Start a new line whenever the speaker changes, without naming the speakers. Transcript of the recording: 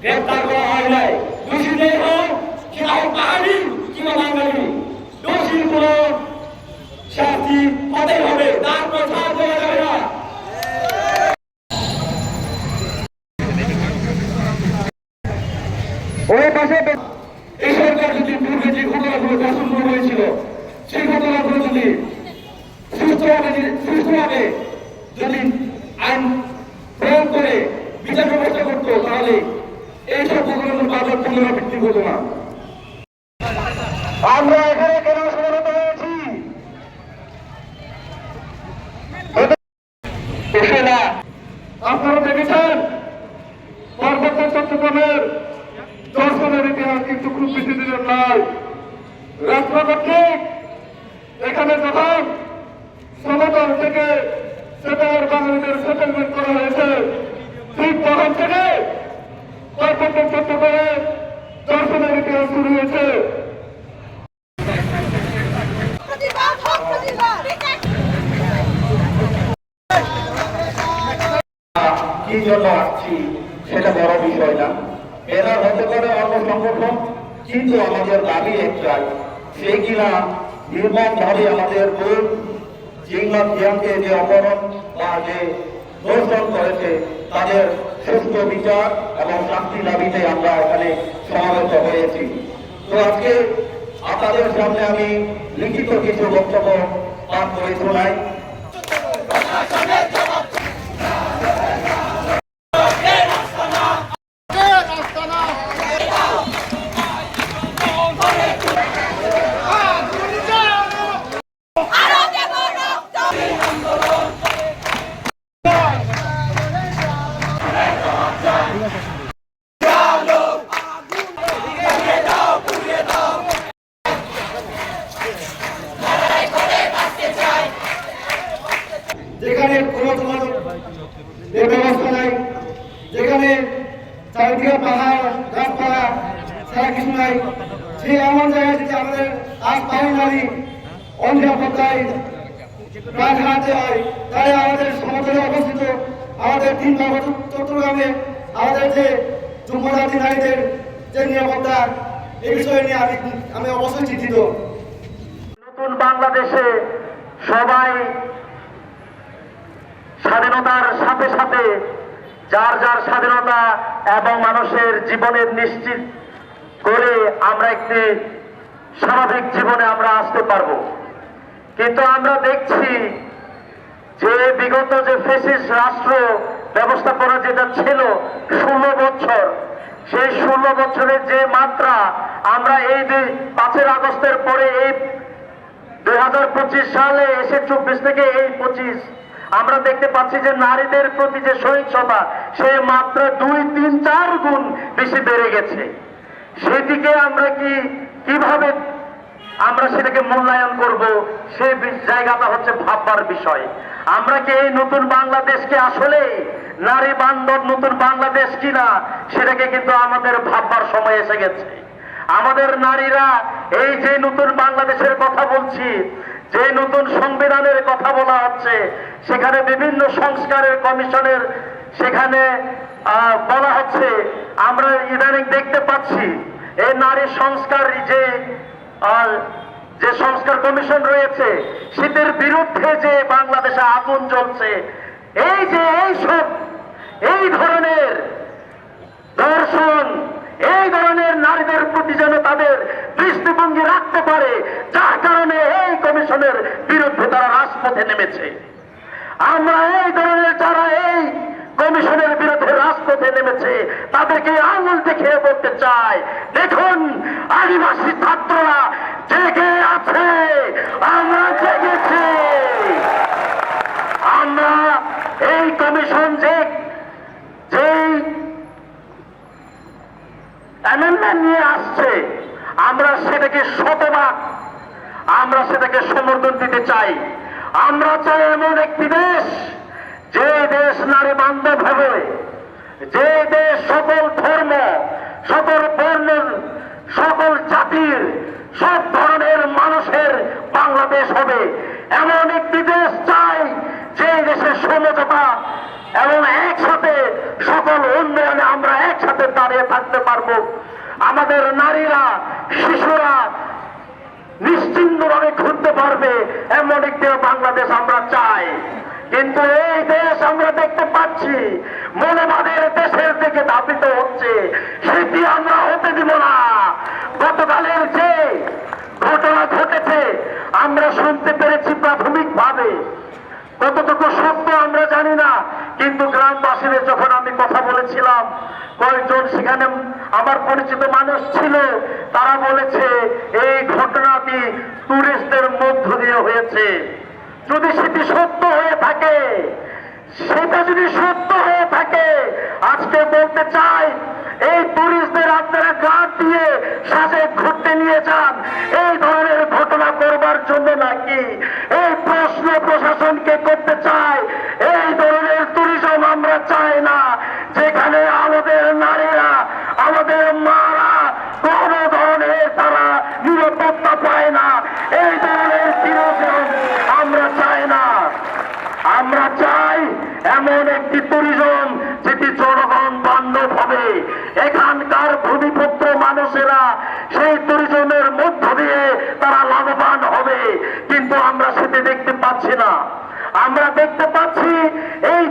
গ্রেফতার করা হয় নাই। দোষীদের হোক সেটা হোক পাহাড়ি কিংবা বাঙালি, দোষীর কোনো শাস্তি হতে হবে, তার কথা দেওয়া যাবে না। ওই পাশে এই সরকার যদি পূর্বে যে ঘটনাগুলো পছন্দ হয়েছিল সেই ঘটনাগুলো যদি সুষ্ঠুভাবে যদি আইন প্রয়োগ করে বিচার ব্যবস্থা করতো তাহলে এইসব ঘটনাগুলো বারবার পুনরাবৃত্তি হতো না। আমরা এখানে কেন সমবেত হয়েছি? আপনারা দেখেছেন পার্বত্য চট্টগ্রামের দর্শনের ইতিহাস কিন্তু খুব বেশি দিনের নয়। রাষ্ট্রপতিক এখানে যখন সমতল থেকে সেটার বাঙালিদের সেটেলমেন্ট করা হয়েছে, ঠিক তখন থেকে পার্বত্য চট্টগ্রামের দর্শনের ইতিহাস শুরু হয়েছে। কি জন্য আসছি সেটা বড় বিষয় না, এরা হতে পারে অন্য সংগঠন, কিন্তু আমাদের দাবি একটাই, সে কিনা নির্মমভাবে আমাদের বোন জিংলা ধিয়ানকে যে অপহরণ বা যে ধর্ষণ করেছে তাদের সুষ্ঠু বিচার এবং শাস্তি দাবিতে আমরা এখানে সমাবেত হয়েছি। তো আজকে আপনাদের সামনে আমি লিখিত কিছু বক্তব্য পাঠ করে শোনাই। যেখানে কোনো যোগাযোগ ব্যবস্থা নাই, যেখানে চারিদিকে পাহাড় গাছপালা ছাড়া কিছু নাই, সে এমন জায়গায় যদি আমাদের আজ পাহাড়ি নারী অনিরাপত্তায় প্রাণ হারাতে হয়, তাই আমাদের সমতলে অবস্থিত আমাদের 3 নম্বর চট্টগ্রামে আমাদের যে যুবজাতি নারীদের যে নিরাপত্তা, এই বিষয় নিয়ে আমি অবশ্যই চিন্তিত।
নতুন বাংলাদেশে সবাই স্বাধীনতার সাথে সাথে যার যার স্বাধীনতা এবং মানুষের জীবনের নিশ্চিত করে আমরা একটি স্বাভাবিক জীবনে আমরা আসতে পারব। কিন্তু আমরা দেখছি যে বিগত যে ফ্যাসিস্ট রাষ্ট্র ব্যবস্থাপনা যেটা ছিল 16 বছর, সেই 16 বছরের যে মাত্রা আমরা এই 5 আগস্টের পরে এই 2025 সালে এসে 24 থেকে এই 25 আমরা দেখতে পাচ্ছি যে নারীদের প্রতি যে সহিংসতা সে মাত্র 2, 3, 4 গুণ বেশি বেড়ে গেছে। সেদিকে আমরা কিভাবে আমরা সেটাকে মূল্যায়ন করব, সেই জায়গাটা হচ্ছে ভাববার বিষয়। আমরা কি এই নতুন বাংলাদেশকে আসলে নারী বান্ধব নতুন বাংলাদেশ কিনা সেটাকে কিন্তু আমাদের ভাববার সময় এসে গেছে। আমাদের নারীরা এই যে নতুন বাংলাদেশের কথা বলছি, যে নতুন সংবিধানের কথা বলা হচ্ছে, সেখানে বিভিন্ন সংস্কারের কমিশনের সেখানে বলা হচ্ছে, আমরা ইদানিং দেখতে পাচ্ছি এই নারী সংস্কার যে সংস্কার কমিশন রয়েছে সেটার বিরুদ্ধে যে বাংলাদেশে আগুন জ্বলছে। এই যে এই ধরনের দর্শন, এই ধরনের নারীদের প্রতি যেন তাদের দৃষ্টিভঙ্গি রাখতে পারে, যার কারণে এই কমিশনের বিরুদ্ধে তারা রাজপথে নেমেছে। আমরা এই ধরনের যারা এই কমিশনের বিরুদ্ধে রাজপথে নেমেছে তাদেরকে আঙুল দেখিয়ে বলতে চাই, দেখুন আদিবাসী ছাত্ররা জেগে আছে, আমরা জেগেছি। আমরা এই কমিশন যে অ্যামেন্ডমেন্ট নিয়ে আসছে আমরা সেটাকে শতভাগ আমরা সেটাকে সমর্থন দিতে চাই। আমরা চাই এমন একটি দেশ, যে দেশ নারী বান্ধব হবে, যে দেশ সকল ধর্ম, সকল বর্ণ, সকল জাতির, সব ধরনের মানুষের বাংলাদেশ হবে। এমন একটি দেশ চাই যে দেশের সমঝোতা এবং একসাথে সকল উন্নয়নে আমরা একসাথে দাঁড়িয়ে থাকতে পারবো। আমাদের নারীরা, শিশুরা নিশ্চিন্তভাবে ঘুরতে পারবে, এমন একটি বাংলাদেশ আমরা চাই। কিন্তু এই দেশ আমরা দেখতে পাচ্ছি মনোবাদের দেশের দিকে ধাবিত হচ্ছে, সেটি আমরা হতে দিব না। গতকালের যে ঘটনা ঘটেছে আমরা শুনতে পেরেছি প্রাথমিকভাবে, কতটুকু সত্য আমরা জানি না, কিন্তু গ্রামবাসীদের যখন আমি কথা বলেছিলাম, কয়েকজন সেখানে আমার পরিচিত মানুষ ছিল, তারা বলেছে এই ঘটনাটি টুরিস্টদের মধ্য দিয়ে হয়েছে। যদি সেটি সত্য হয়ে থাকে, সেটা যদি সত্য হয়ে থাকে, আজকে বলতে চাই এই টুরিস্টদের আপনারা গার্ড দিয়ে সাজে ঘুরতে নিয়ে যান এই ধরনের ঘটনা করবার জন্য নাকি? এই প্রশ্ন প্রশাসনকে করতে চাই। এই ধরনের ট্যুরিজম আমরা চাই না, যেখানে আমাদের নারীরা, আমাদের মারা কোন ধরনের তারা নিরাপত্তা পায় না। এই ধরনের ট্যুরিজম আমরা চাই না। আমরা চাই এমন একটি ট্যুরিজম যেটি জনগণ বান্ধব হবে। এখানকার ভূমিপুত্র মানুষেরা সেই ট্যুরিজমের মধ্য দিয়ে তারা লাভবান হবে, কিন্তু আমরা সেটি দেখতে পাচ্ছি না। আমরা দেখতে পাচ্ছি এই